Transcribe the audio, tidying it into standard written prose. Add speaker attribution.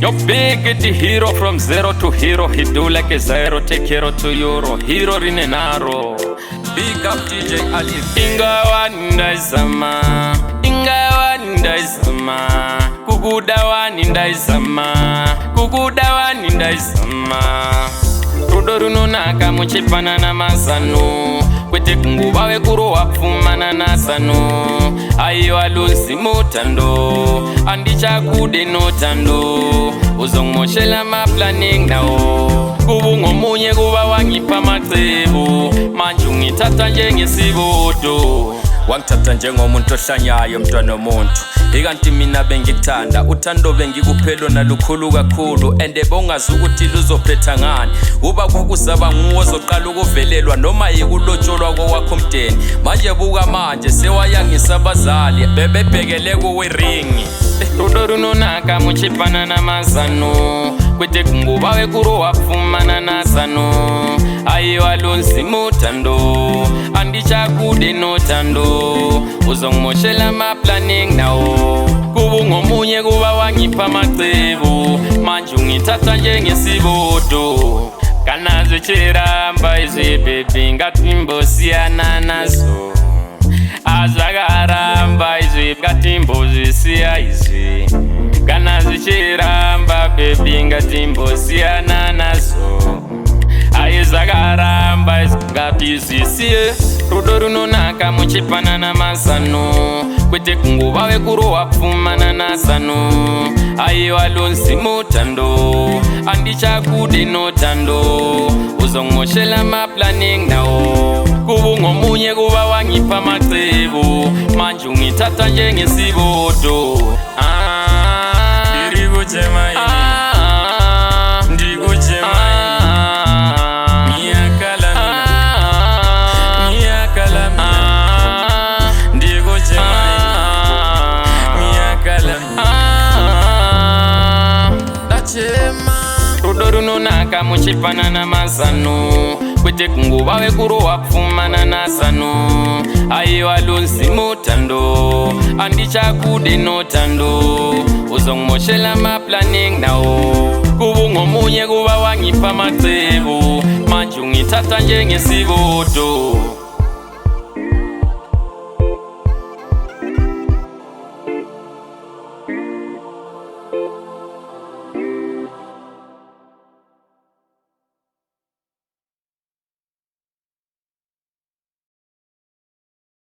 Speaker 1: You're big, the hero from zero to hero. He do like a zero, take hero to euro. Hero in an arrow. Big up DJ Ali. Inga wanda sama, inga wanda sama. Kukuda wanda sama, kukuda wanda sama. Rudoruno naka muchipana na masano. Kwete kunguba we kuro wapfumana na sano. Ayo alunsi mutando, andicha kude no tando. Uzongmoshela ma planning nao. Kubungo munye kuba wangipa matebo. Manjungi tata njenge sibodo. Wangithatha njengomuntu oshanyayo mntwana omuntu. Ikanti mina bengithanda uthando bengikuphelo nalukhulu kakhulu ende bongazi ukuthi luzophetha ngani. Uba kokuzaba nguwo ozoqala ukuvelelwa noma yikulotsholwa kwakho mdeni. Manje buka manje sewayangisa abazali bebebhekele kuwe ringi. Rudoruno naka muchipana na masano. Kwete kunguba we kuro wapfumana na sano. Ayo alunsi mutando, andicha kude no tando. Uzongmoshela ma planning nao. Kubungo munye kuba wangipa matebo. Manjungi tata njenge sibodo. Kanazo chiramba izi baby ngatimbo siana nazo. Azagaramba izi ngatimbo zisia izi. Kanazo chiramba baby ngatimbo siana nazo. Aizagaramba izgapizisie. Rudoruno naka muchipana na masano. Kwete kunguba we kuro wapfumana na sano. Ayo alunsi mutando, andicha kude no tando. Uzongmoshela ma planning nao. Kubungo munye kuba wangipa matebo. Manjungi tata njenge sibodo. Dirigo chema ini, ndigo chema ini. Mia kalamina, ndigo chema ini. Mia kalamina, dachema. Rudoruno naka muchipana na masano. Kwete kunguba we kuro wapfumana na sano. Ayo alunsi mutando, andicha kude no tando. Uzongmoshela ma planning nao. Kubungo munye kuba wangipa matebo. Manjungi tata njenge sibodo.